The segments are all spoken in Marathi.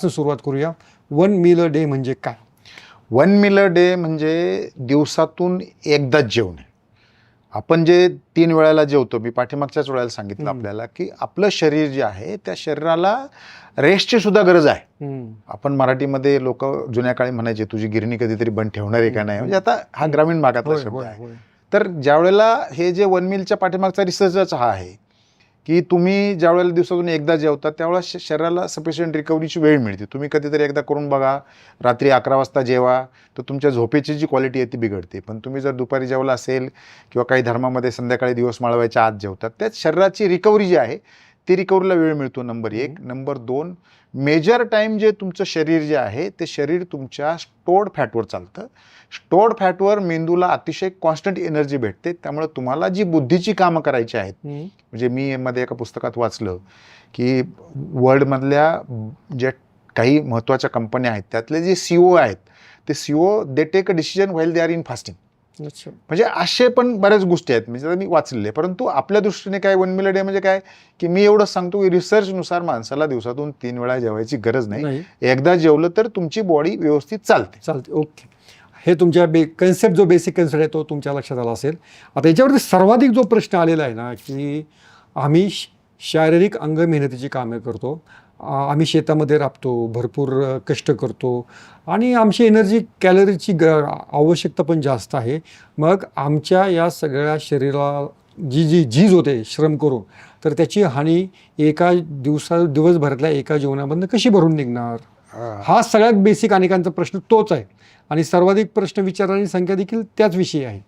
सुरुवात करूया. 1 मील अ डे म्हणजे काय? 1 मील अ डे म्हणजे दिवसातून एकदाच जेवणे. आपण जे 3 वेळेला जेवतो, मी पाठीमागच्याच वेळेला सांगितलं आपल्याला, की आपलं शरीर जे आहे त्या शरीराला रेस्टची सुद्धा गरज आहे. आपण मराठीमध्ये लोक जुन्या काळी म्हणायचे, तुझी गिरणी कधीतरी बंद ठेवणार आहे का नाही, म्हणजे आता हा ग्रामीण भागातला शब्द आहे. तर ज्या वेळेला हे जे 1 मीलच्या पाठीमागचा रिसर्चच हा आहे की तुम्ही ज्या वेळेला दिवसातून एकदा जेवता त्यावेळेला शरीराला सफिशियंट रिकव्हरीची वेळ मिळते. तुम्ही कधीतरी एकदा करून बघा, रात्री 11 वाजता जेवा, तर तुमच्या झोपेची जी क्वालिटी आहे ती बिघडते. पण तुम्ही जर दुपारी जेवला असेल किंवा काही धर्मामध्ये संध्याकाळी दिवस माळवायच्या आत जेवतात, त्यात शरीराची रिकव्हरी जी आहे ती रिकव्हरीला वेळ मिळतो. नंबर 1. नंबर 2, मेजर टाईम जे तुमचं शरीर जे आहे ते शरीर तुमच्या स्टोर्ड फॅटवर चालतं. स्टोर्ड फॅटवर मेंदूला अतिशय कॉन्स्टंट एनर्जी भेटते. त्यामुळे तुम्हाला जी बुद्धीची कामं करायची आहेत, म्हणजे मी मध्ये एका पुस्तकात वाचलं की वर्ल्डमधल्या ज्या काही महत्त्वाच्या कंपन्या आहेत त्यातले जे CEO आहेत ते CEO they take a decision while they are in fasting. म्हणजे असे पण बऱ्याच गोष्टी आहेत, म्हणजे मी वाचलेले. परंतु आपल्या दृष्टीने काय 1 मील अ डे म्हणजे काय, की मी एवढंच सांगतो की रिसर्चनुसार माणसाला दिवसातून 3 वेळा जेवायची गरज नाही. एकदा जेवलं तर तुमची बॉडी व्यवस्थित चालते. ओके. हे तुमच्या कन्सेप्ट जो बेसिक कन्सेप्ट आहे तो तुमच्या लक्षात आला असेल. आता याच्यावरती सर्वाधिक जो प्रश्न आलेला आहे ना, की आम्ही शारीरिक अंग मेहनतीची कामे करतो, आम्ही शेतामध्ये राबतो, भरपूर कष्ट करतो आणि आमची एनर्जी कॅलरीची आवश्यकता पण जास्त आहे. मग आमच्या या सगळ्या शरीराला जी झीज होते श्रम करून, तर त्याची हानी एका दिवसभरातल्या एका जेवणामधनं कशी भरून निघणार? हा सगळ्यात बेसिक अनेकांचा प्रश्न तोच आहे आणि सर्वाधिक प्रश्न विचारणारी संख्या देखील त्याच विषयी आहे.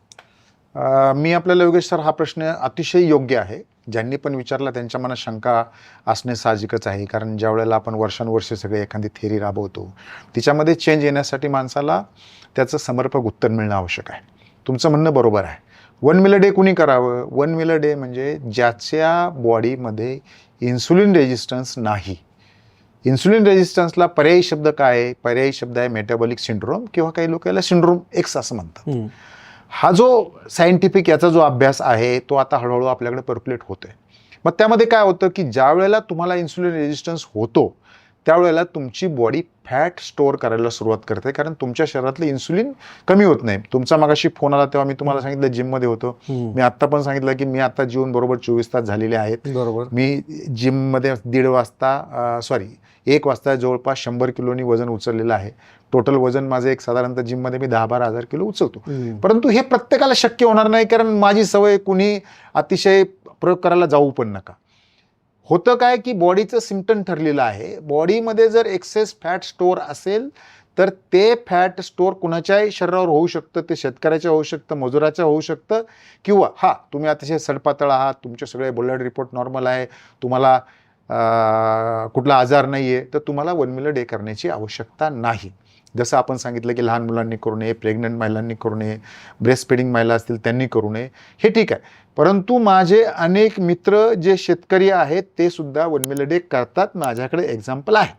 मी आपल्याला योगेश सर, हा प्रश्न अतिशय योग्य आहे. ज्यांनी पण विचारला त्यांच्या मनात शंका असणे साहजिकच आहे. कारण ज्या वेळेला आपण वर्षानुवर्षे सगळे एखादी थेरी राबवतो, तिच्यामध्ये चेंज येण्यासाठी माणसाला त्याचं समर्पक उत्तर मिळणं आवश्यक आहे. तुमचं म्हणणं बरोबर आहे. 1 मील अ डे कुणी करावं? 1 मील अ डे म्हणजे ज्याच्या बॉडीमध्ये इन्सुलिन रेजिस्टन्स नाही. इन्सुलिन रेजिस्टन्सला पर्यायी शब्द काय आहे? पर्यायी शब्द आहे मेटाबॉलिक सिंड्रोम, किंवा काही लोक याला सिंड्रोम एक्स असं म्हणतात. हा जो सायंटिफिक याचा जो अभ्यास आहे तो आता हळूहळू आपल्याकडे पर्क्युलेट होतोय. मग त्यामध्ये काय होतं की ज्या वेळेला तुम्हाला इन्सुलिन रेजिस्टन्स होतो त्यावेळेला तुमची बॉडी फॅट स्टोअर करायला सुरुवात करते, कारण तुमच्या शरीरातलं इन्सुलिन कमी होत नाही. तुमचा मागाशी फोन आला तेव्हा मी तुम्हाला सांगितलं जिममध्ये होतो. मी आत्ता पण सांगितलं की मी आता जीवन बरोबर 24 तास झालेले आहेत. मी जिममध्ये 1 वाजता जवळपास 100 किलोनी वजन उचललेलं आहे. टोटल वजन माझं एक साधारणतः जिममध्ये मी 10-12 हजार किलो उचलतो. परंतु हे प्रत्येकाला शक्य होणार नाही, कारण माझी सवय, कुणी अतिशय प्रयोग करायला जाऊ पण नका. होतं काय की बॉडीचं सिम्पटम ठरलेलं आहे. बॉडीमध्ये जर एक्सेस फॅट स्टोअर असेल तर ते फॅट स्टोअर कुणाच्याही शरीरावर होऊ शकतं. ते शेतकऱ्याच्या होऊ शकतं, मजुराच्या होऊ शकतं, किंवा तुम्ही अतिशय सडपातळ आहात, तुमचे सगळे ब्लड रिपोर्ट नॉर्मल आहे, तुम्हाला कुठला आजार नाही आहे, तर तुम्हाला 1 मील अ डे करण्याची आवश्यकता नाही. जसं आपण सांगितलं की लहान मुलांनी करू नये, प्रेग्नंट महिलांनी करू नये, ब्रेस्ट फिडिंग महिला असतील त्यांनी करू नये, हे ठीक आहे. परंतु माझे अनेक मित्र जे शेतकरी आहेत ते सुद्धा 1 मील अ डे करतात. माझ्याकडे एक्झाम्पल आहे.